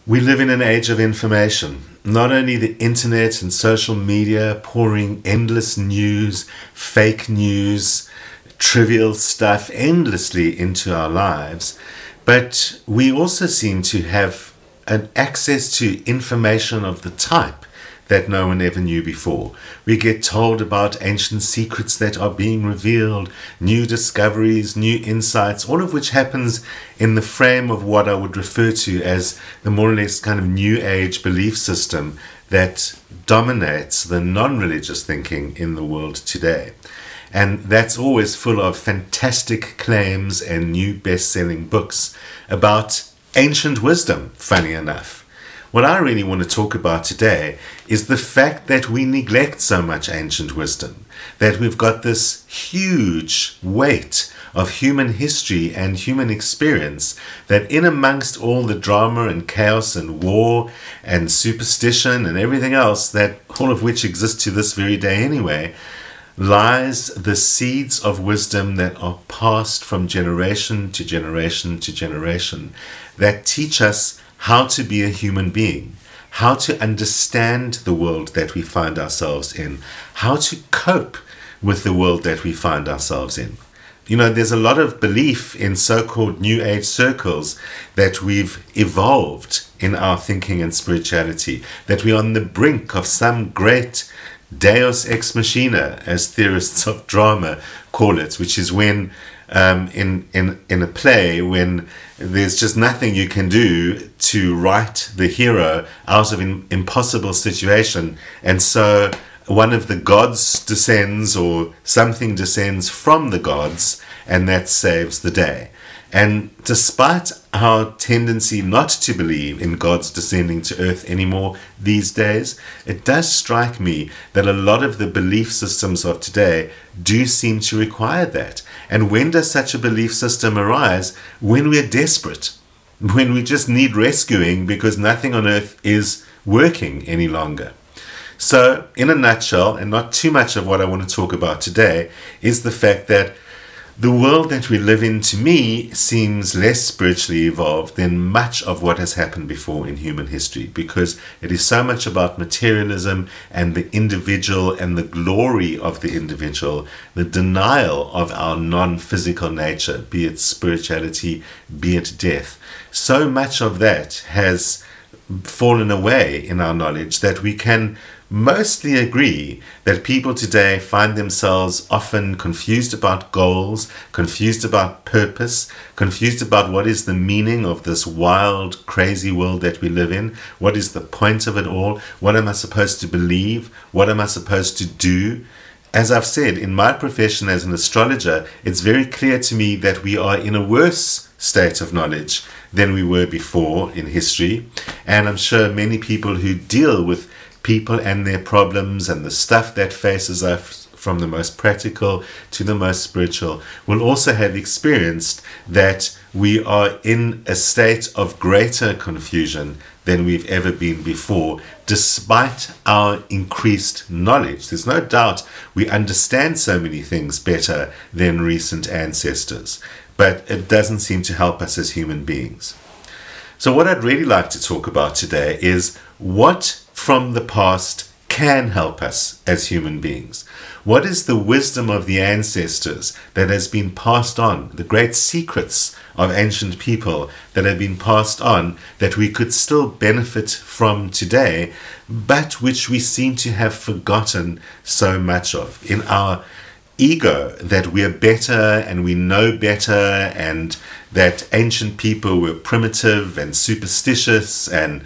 We live in an age of information. Not only the internet and social media pouring endless news, fake news, trivial stuff endlessly into our lives, but we also seem to have an access to information of the type that no one ever knew before. We get told about ancient secrets that are being revealed, new discoveries, new insights, all of which happens in the frame of what I would refer to as the more or less kind of new age belief system that dominates the non-religious thinking in the world today. And that's always full of fantastic claims and new best-selling books about ancient wisdom, funny enough. What I really want to talk about today is the fact that we neglect so much ancient wisdom, that we've got this huge weight of human history and human experience that in amongst all the drama and chaos and war and superstition and everything else, that all of which exists to this very day anyway, lies the seeds of wisdom that are passed from generation to generation to generation that teach us how to be a human being, how to understand the world that we find ourselves in, how to cope with the world that we find ourselves in. You know, there's a lot of belief in so-called New Age circles that we've evolved in our thinking and spirituality, that we're on the brink of some great Deus ex machina, as theorists of drama call it, which is when in a play, when there's just nothing you can do to write the hero out of an impossible situation, and so one of the gods descends, or something descends from the gods, and that saves the day. And despite our tendency not to believe in gods descending to earth anymore these days, it does strike me that a lot of the belief systems of today do seem to require that. And when does such a belief system arise? When we're desperate, when we just need rescuing because nothing on earth is working any longer. So, in a nutshell, and not too much of what I want to talk about today, is the fact that the world that we live in, to me, seems less spiritually evolved than much of what has happened before in human history, because it is so much about materialism and the individual and the glory of the individual, the denial of our non-physical nature, be it spirituality, be it death. So much of that has fallen away in our knowledge that we can mostly agree that people today find themselves often confused about goals, confused about purpose, confused about what is the meaning of this wild, crazy world that we live in. What is the point of it all? What am I supposed to believe? What am I supposed to do? As I've said, in my profession as an astrologer, it's very clear to me that we are in a worse state of knowledge than we were before in history. And I'm sure many people who deal with people and their problems and the stuff that faces us, from the most practical to the most spiritual, will also have experienced that we are in a state of greater confusion than we've ever been before, despite our increased knowledge. There's no doubt we understand so many things better than recent ancestors, but it doesn't seem to help us as human beings. So what I'd really like to talk about today is what from the past can help us as human beings. What is the wisdom of the ancestors that has been passed on, the great secrets of ancient people that have been passed on that we could still benefit from today, but which we seem to have forgotten so much of in our ego, that we're better and we know better, and that ancient people were primitive and superstitious and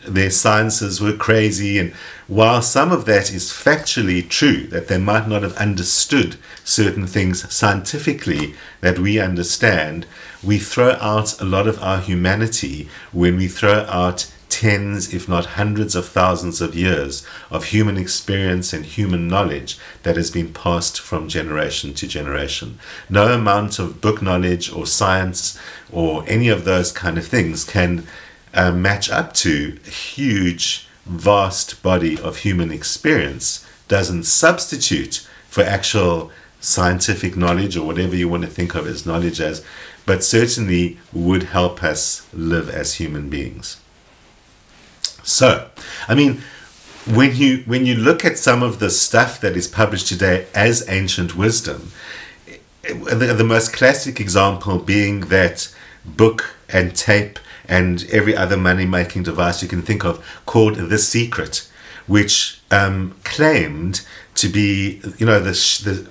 their sciences were crazy. And while some of that is factually true, that they might not have understood certain things scientifically that we understand, we throw out a lot of our humanity when we throw out tens, if not hundreds of thousands of years of human experience and human knowledge that has been passed from generation to generation. No amount of book knowledge or science or any of those kind of things can match up to a huge, vast body of human experience. Doesn't substitute for actual scientific knowledge or whatever you want to think of as knowledge as, but certainly would help us live as human beings. So, I mean, when you look at some of the stuff that is published today as ancient wisdom, the most classic example being that book and tape and every other money-making device you can think of called The Secret, which claimed to be,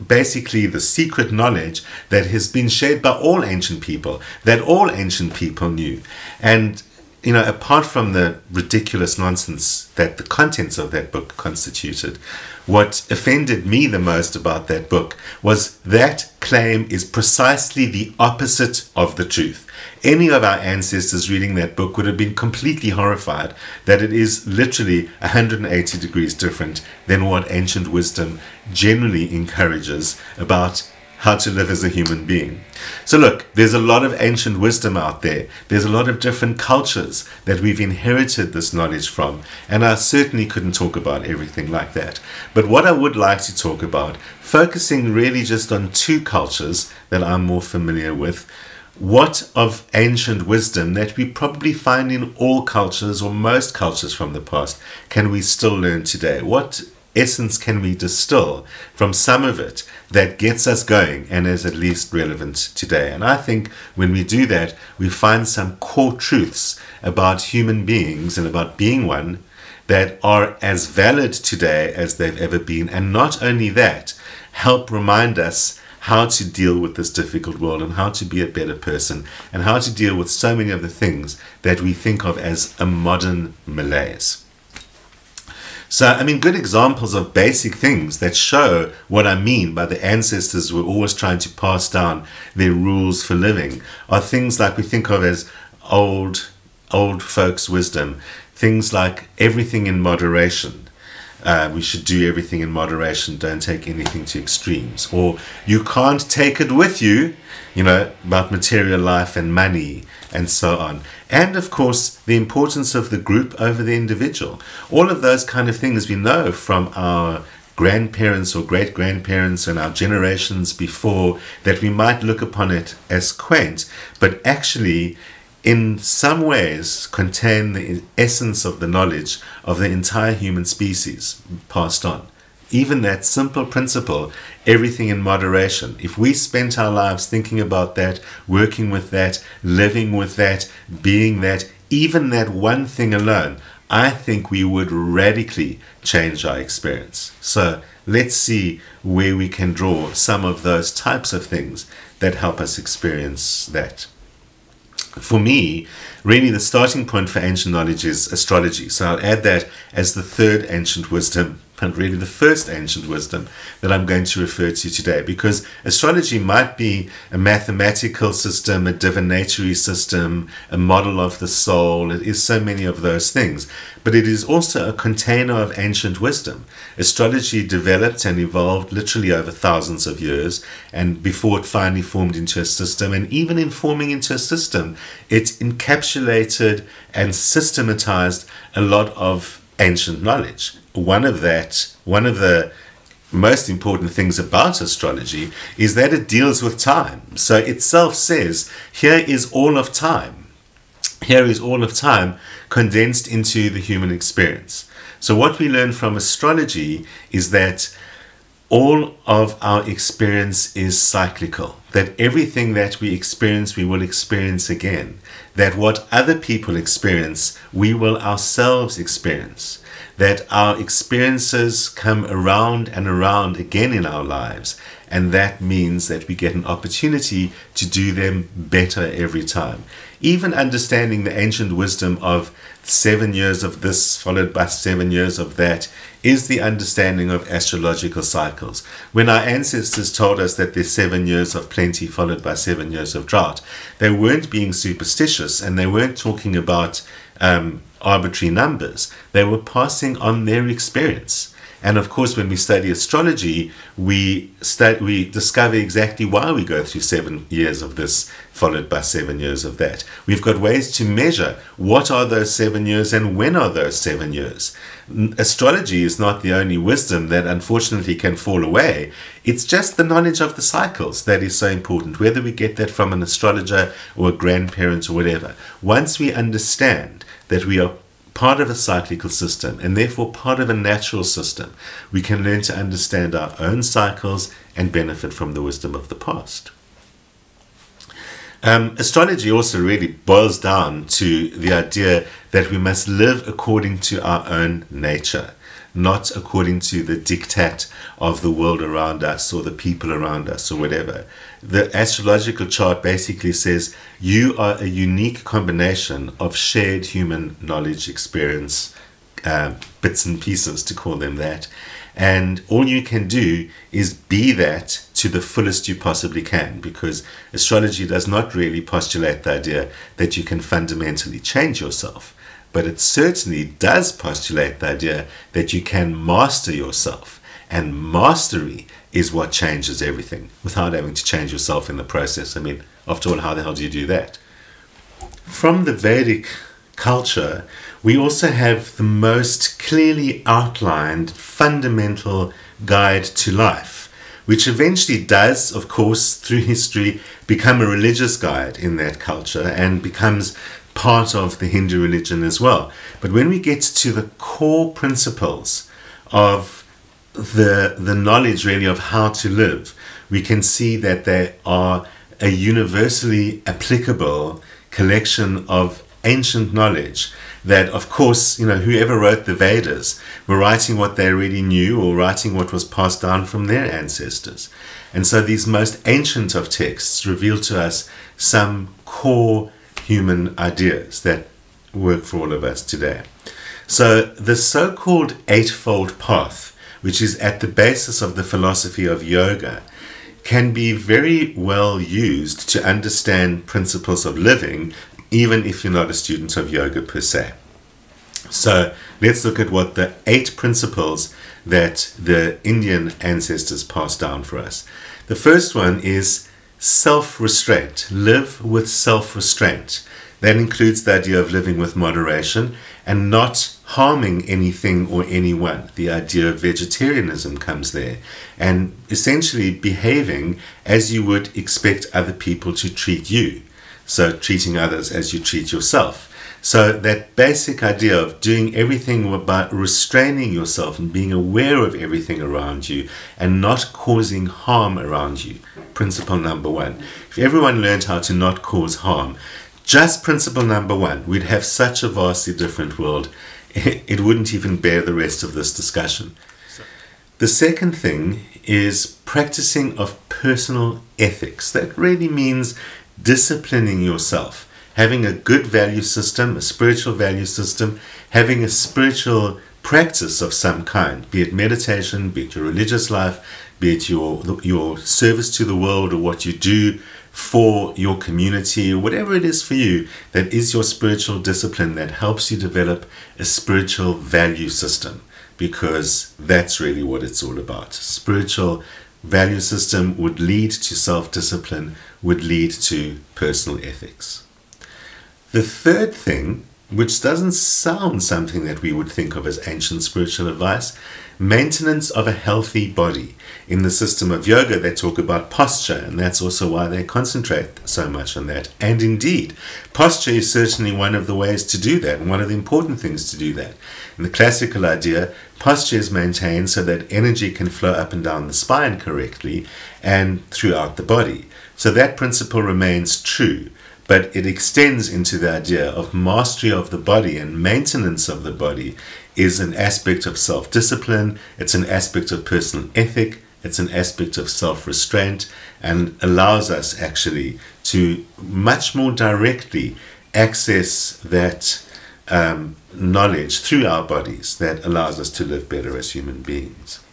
basically the secret knowledge that has been shared by all ancient people, that all ancient people knew. And apart from the ridiculous nonsense that the contents of that book constituted, what offended me the most about that book was that claim is precisely the opposite of the truth. Any of our ancestors reading that book would have been completely horrified that it is literally 180 degrees different than what ancient wisdom generally encourages about how to live as a human being. So look, there's a lot of ancient wisdom out there. There's a lot of different cultures that we've inherited this knowledge from, and I certainly couldn't talk about everything like that. But what I would like to talk about, focusing really just on two cultures that I'm more familiar with, what of ancient wisdom that we probably find in all cultures or most cultures from the past can we still learn today? What essence can we distill from some of it that gets us going and is at least relevant today? And I think when we do that, we find some core truths about human beings and about being one that are as valid today as they've ever been. And not only that, help remind us how to deal with this difficult world and how to be a better person and how to deal with so many of the things that we think of as a modern malaise. So, I mean, good examples of basic things that show what I mean by the ancestors were always trying to pass down their rules for living are things like we think of as old folks' wisdom. Things like everything in moderation. We should do everything in moderation, don't take anything to extremes. Or you can't take it with you, about material life and money and so on. And of course, the importance of the group over the individual. All of those kind of things we know from our grandparents or great-grandparents and our generations before, that we might look upon it as quaint, but actually in some ways contain the essence of the knowledge of the entire human species passed on. Even that simple principle, everything in moderation. If we spent our lives thinking about that, working with that, living with that, being that, even that one thing alone, I think we would radically change our experience. So let's see where we can draw some of those types of things that help us experience that. For me, really the starting point for ancient knowledge is astrology. So I'll add that as the third ancient wisdom, but really the first ancient wisdom that I'm going to refer to today, because astrology might be a mathematical system, a divinatory system, a model of the soul. It is so many of those things, but it is also a container of ancient wisdom. Astrology developed and evolved literally over thousands of years, and before it finally formed into a system, and even in forming into a system, it encapsulated and systematized a lot of ancient knowledge. One of the most important things about astrology is that it deals with time. So itself says, here is all of time. Here is all of time condensed into the human experience. So what we learn from astrology is that all of our experience is cyclical, that everything that we experience, we will experience again, that what other people experience, we will ourselves experience, that our experiences come around and around again in our lives, and that means that we get an opportunity to do them better every time. Even understanding the ancient wisdom of 7 years of this followed by 7 years of that is the understanding of astrological cycles. When our ancestors told us that there's 7 years of plenty followed by 7 years of drought, they weren't being superstitious, and they weren't talking about arbitrary numbers. They were passing on their experience. And of course, when we study astrology, we discover exactly why we go through 7 years of this followed by 7 years of that. We've got ways to measure what are those 7 years and when are those 7 years. Astrology is not the only wisdom that unfortunately can fall away. It's just the knowledge of the cycles that is so important, whether we get that from an astrologer or a grandparent or whatever. Once we understand that we are part of a cyclical system, and therefore part of a natural system, we can learn to understand our own cycles and benefit from the wisdom of the past. Astrology also really boils down to the idea that we must live according to our own nature, not according to the diktat of the world around us or the people around us or whatever. The astrological chart basically says you are a unique combination of shared human knowledge, experience, bits and pieces, to call them that. And all you can do is be that to the fullest you possibly can, because astrology does not really postulate the idea that you can fundamentally change yourself. But it certainly does postulate the idea that you can master yourself. And mastery is what changes everything, without having to change yourself in the process. I mean, after all, how the hell do you do that? From the Vedic culture, we also have the most clearly outlined fundamental guide to life, which eventually does, of course, through history, become a religious guide in that culture and becomes part of the Hindu religion as well. But when we get to the core principles of the knowledge really of how to live, we can see that they are a universally applicable collection of ancient knowledge that, of course, whoever wrote the Vedas were writing what they already knew or writing what was passed down from their ancestors. And so these most ancient of texts reveal to us some core human ideas that work for all of us today. So the so-called Eightfold Path, which is at the basis of the philosophy of yoga, can be very well used to understand principles of living, even if you're not a student of yoga per se. So let's look at what the 8 principles that the Indian ancestors passed down for us. The first one is self-restraint. Live with self-restraint. That includes the idea of living with moderation and not harming anything or anyone. The idea of vegetarianism comes there, and essentially behaving as you would expect other people to treat you. So treating others as you treat yourself. So that basic idea of doing everything about restraining yourself and being aware of everything around you and not causing harm around you. Principle number 1. If everyone learned how to not cause harm, just principle number 1, we'd have such a vastly different world. It wouldn't even bear the rest of this discussion. The second thing is practicing of personal ethics. That really means disciplining yourself, having a good value system, a spiritual value system, having a spiritual practice of some kind, be it meditation, be it your religious life, be it your service to the world or what you do for your community, or whatever it is for you that is your spiritual discipline that helps you develop a spiritual value system, because that's really what it's all about. Spiritual value system would lead to self-discipline, would lead to personal ethics. The third thing, which doesn't sound something that we would think of as ancient spiritual advice, maintenance of a healthy body. In the system of yoga, they talk about posture, and that's also why they concentrate so much on that. And indeed, posture is certainly one of the ways to do that, and one of the important things to do that. In the classical idea, posture is maintained so that energy can flow up and down the spine correctly and throughout the body. So that principle remains true, but it extends into the idea of mastery of the body, and maintenance of the body is an aspect of self-discipline, it's an aspect of personal ethic, it's an aspect of self-restraint, and allows us actually to much more directly access that knowledge through our bodies that allows us to live better as human beings.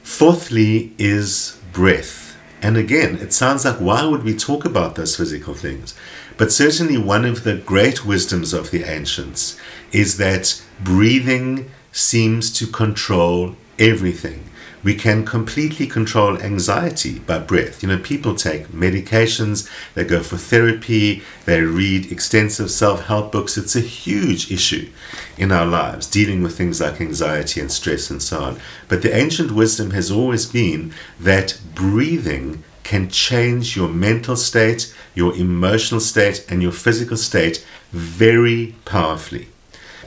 Fourthly is breath. And again, it sounds like, why would we talk about those physical things? But certainly one of the great wisdoms of the ancients is that breathing seems to control everything. We can completely control anxiety by breath. People take medications, they go for therapy, they read extensive self-help books. It's a huge issue in our lives, dealing with things like anxiety and stress and so on. But the ancient wisdom has always been that breathing can change your mental state, your emotional state, and your physical state very powerfully.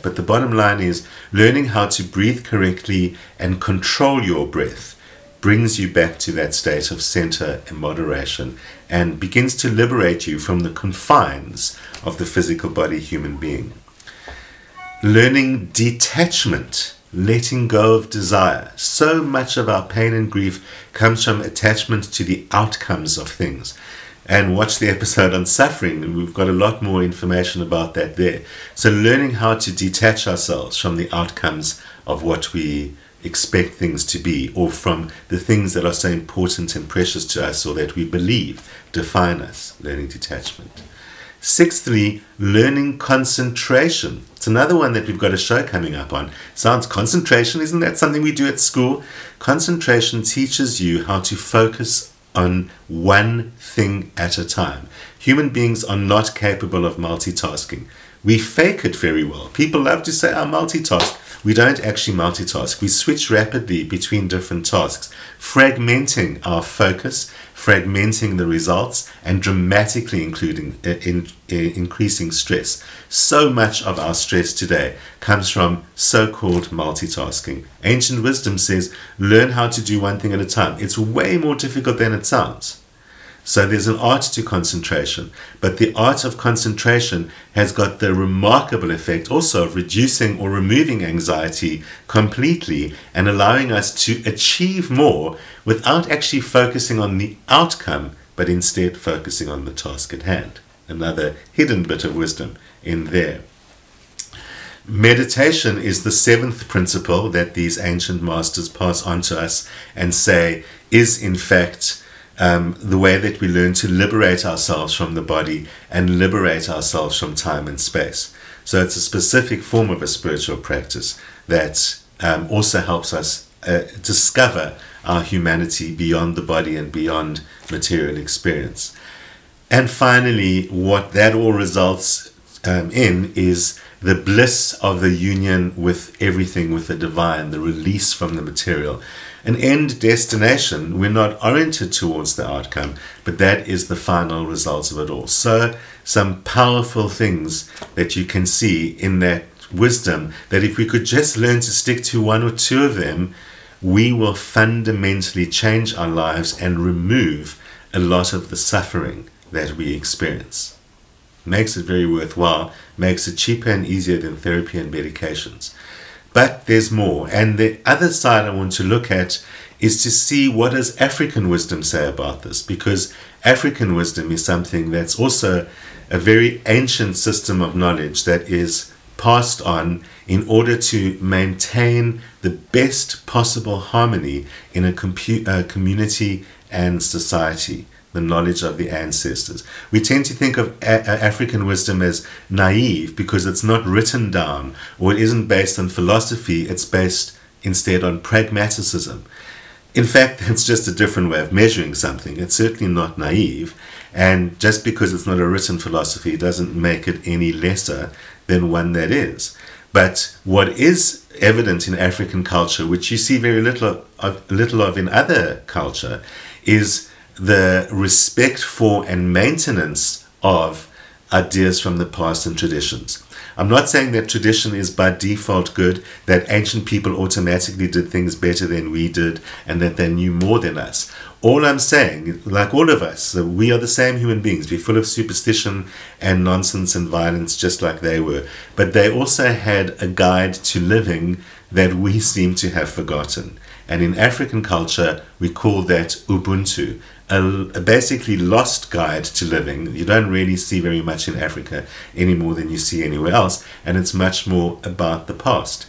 that. But the bottom line is learning how to breathe correctly and control your breath brings you back to that state of center and moderation and begins to liberate you from the confines of the physical body human being. Learning detachment, letting go of desire. So much of our pain and grief comes from attachment to the outcomes of things. And watch the episode on suffering, and we've got a lot more information about that there. So learning how to detach ourselves from the outcomes of what we expect things to be, or from the things that are so important and precious to us, or that we believe define us. Learning detachment. Sixthly, learning concentration. It's another one that we've got a show coming up on. Sounds concentration, isn't that something we do at school? Concentration teaches you how to focus on one thing at a time. Human beings are not capable of multitasking. We fake it very well. People love to say, I multitask. We don't actually multitask. We switch rapidly between different tasks, fragmenting our focus, fragmenting the results, and dramatically increasing stress. So much of our stress today comes from so-called multitasking. Ancient wisdom says, learn how to do one thing at a time. It's way more difficult than it sounds. So there's an art to concentration, but the art of concentration has got the remarkable effect also of reducing or removing anxiety completely and allowing us to achieve more without actually focusing on the outcome, but instead focusing on the task at hand. Another hidden bit of wisdom in there. Meditation is the seventh principle that these ancient masters pass on to us and say is in fact the way that we learn to liberate ourselves from the body and liberate ourselves from time and space. So it's a specific form of a spiritual practice that also helps us discover our humanity beyond the body and beyond material experience. And finally, what that all results in is the bliss of the union with everything, with the divine, the release from the material. An end destination, we're not oriented towards the outcome, but that is the final results of it all. So some powerful things that you can see in that wisdom, that if we could just learn to stick to one or two of them, we will fundamentally change our lives and remove a lot of the suffering that we experience. Makes it very worthwhile, makes it cheaper and easier than therapy and medications. But there's more. And the other side I want to look at is to see what does African wisdom say about this, because African wisdom is something that's also a very ancient system of knowledge that is passed on in order to maintain the best possible harmony in a community and society. The knowledge of the ancestors. We tend to think of African wisdom as naive because it's not written down, or it isn't based on philosophy, it's based instead on pragmaticism. In fact, that's just a different way of measuring something. It's certainly not naive, and just because it's not a written philosophy doesn't make it any lesser than one that is. But what is evident in African culture, which you see very little of in other culture, is the respect for and maintenance of ideas from the past and traditions. I'm not saying that tradition is by default good, that ancient people automatically did things better than we did, and that they knew more than us. All I'm saying, like all of us, we are the same human beings. We're full of superstition and nonsense and violence just like they were. But they also had a guide to living that we seem to have forgotten. And in African culture, we call that Ubuntu, a basically lost guide to living. You don't really see very much in Africa any more than you see anywhere else, and it's much more about the past.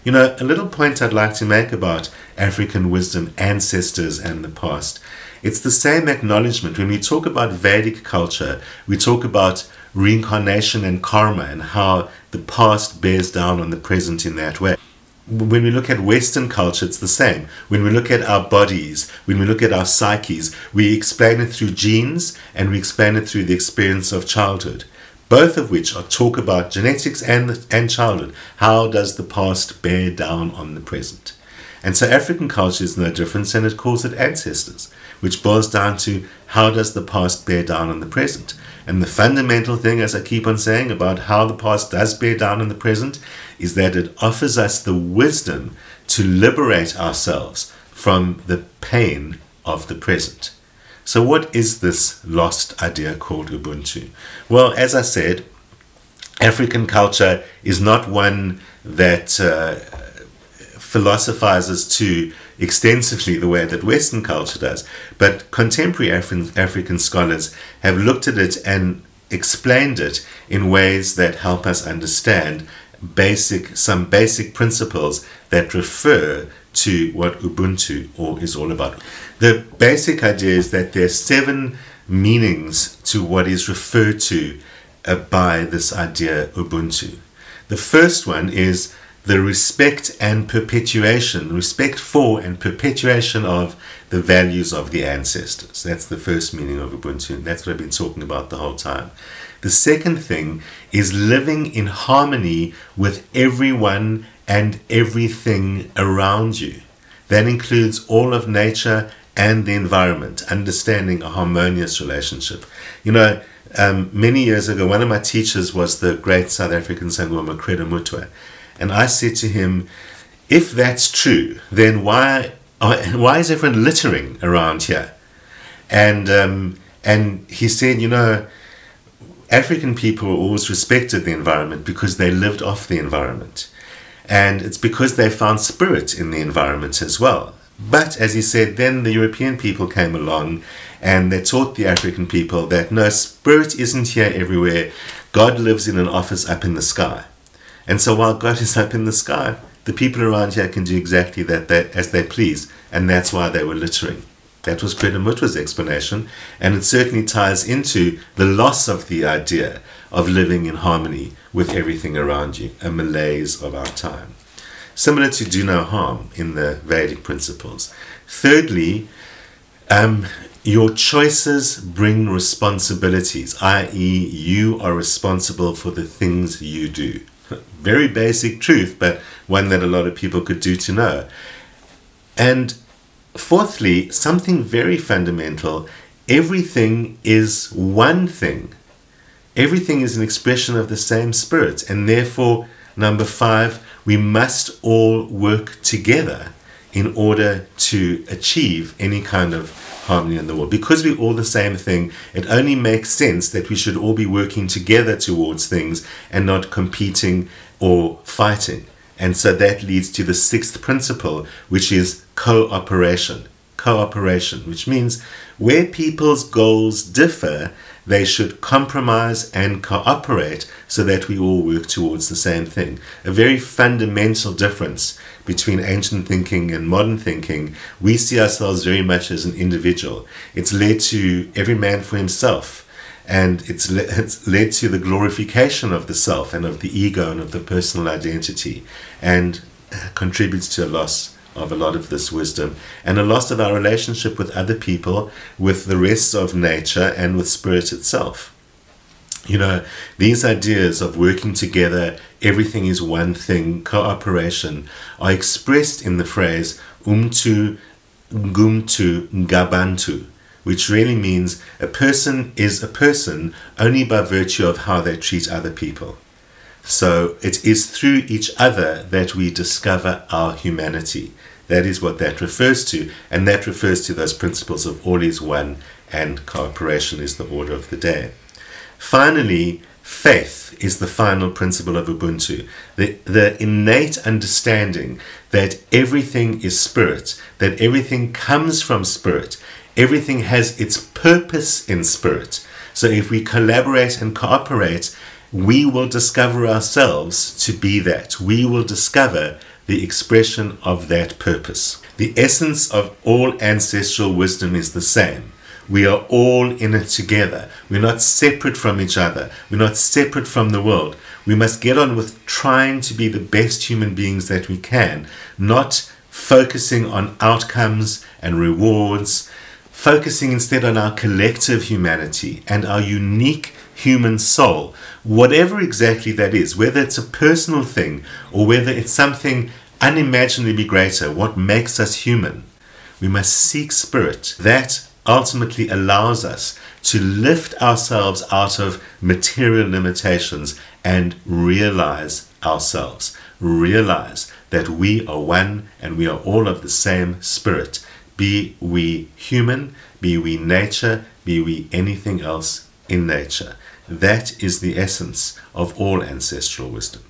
You know, a little point I'd like to make about African wisdom, ancestors, and the past. It's the same acknowledgement. When we talk about Vedic culture, we talk about reincarnation and karma and how the past bears down on the present in that way. When we look at Western culture, it's the same. When we look at our bodies, when we look at our psyches, we explain it through genes and we explain it through the experience of childhood, both of which are talk about genetics and childhood. How does the past bear down on the present? And so African culture is no different, and it calls it ancestors, which boils down to how does the past bear down on the present? And the fundamental thing, as I keep on saying, about how the past does bear down in the present is that it offers us the wisdom to liberate ourselves from the pain of the present. So what is this lost idea called Ubuntu? Well, as I said, African culture is not one that philosophizes too extensively the way that Western culture does, but contemporary African scholars have looked at it and explained it in ways that help us understand some basic principles that refer to what Ubuntu is all about. The basic idea is that there are 7 meanings to what is referred to by this idea Ubuntu. The first one is the respect for and perpetuation of the values of the ancestors. That's the first meaning of Ubuntu, and that's what I've been talking about the whole time. The second thing is living in harmony with everyone and everything around you. That includes all of nature and the environment, understanding a harmonious relationship. You know, many years ago, one of my teachers was the great South African Sangoma Credo Mutwa. And I said to him, if that's true, then why is everyone littering around here? And he said, you know, African people always respected the environment because they lived off the environment. And it's because they found spirit in the environment as well. But as he said, then the European people came along and they taught the African people that no, spirit isn't here everywhere. God lives in an office up in the sky. And so while God is up in the sky, the people around here can do exactly that as they please. And that's why they were littering. That was Credo Mutwa's explanation. And it certainly ties into the loss of the idea of living in harmony with everything around you, a malaise of our time. Similar to do no harm in the Vedic principles. Thirdly, your choices bring responsibilities, i.e. you are responsible for the things you do. Very basic truth, but one that a lot of people could do to know. And fourthly, something very fundamental, everything is one thing. Everything is an expression of the same spirit, and therefore, number 5, we must all work together in order to achieve any kind of harmony in the world. Because we're all the same thing, it only makes sense that we should all be working together towards things and not competing or fighting. And so that leads to the 6th principle, which is cooperation. Cooperation, which means where people's goals differ, they should compromise and cooperate so that we all work towards the same thing. A very fundamental difference between ancient thinking and modern thinking. We see ourselves very much as an individual. It's led to every man for himself. And it's led to the glorification of the self and of the ego and of the personal identity, and contributes to a loss of a lot of this wisdom and a loss of our relationship with other people, with the rest of nature, and with spirit itself. You know, these ideas of working together, everything is one thing, cooperation, are expressed in the phrase umtu ngumtu ngabantu, which really means a person is a person only by virtue of how they treat other people. So it is through each other that we discover our humanity. That is what that refers to, and that refers to those principles of all is one and cooperation is the order of the day. Finally, faith is the final principle of Ubuntu, the innate understanding that everything is spirit, that everything comes from spirit, everything has its purpose in spirit. So if we collaborate and cooperate, we will discover ourselves to be that. We will discover the expression of that purpose. The essence of all ancestral wisdom is the same. We are all in it together. We're not separate from each other. We're not separate from the world. We must get on with trying to be the best human beings that we can, not focusing on outcomes and rewards, focusing instead on our collective humanity and our unique human soul, whatever exactly that is, whether it's a personal thing or whether it's something unimaginably greater, what makes us human. We must seek spirit. That ultimately allows us to lift ourselves out of material limitations and realize ourselves. Realize that we are one and we are all of the same spirit. Be we human, be we nature, be we anything else in nature. That is the essence of all ancestral wisdom.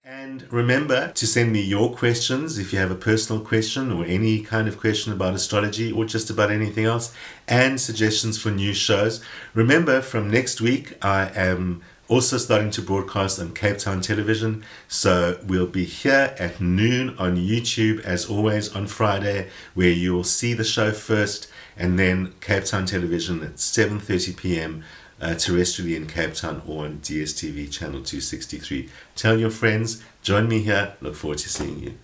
And remember to send me your questions if you have a personal question or any kind of question about astrology or just about anything else, and suggestions for new shows. Remember, from next week I am also starting to broadcast on Cape Town television, so we'll be here at noon on YouTube as always on Friday, where you will see the show first, and then Cape Town television at 7:30 p.m. Terrestrially in Cape Town or on DSTV channel 263. Tell your friends, join me here, look forward to seeing you.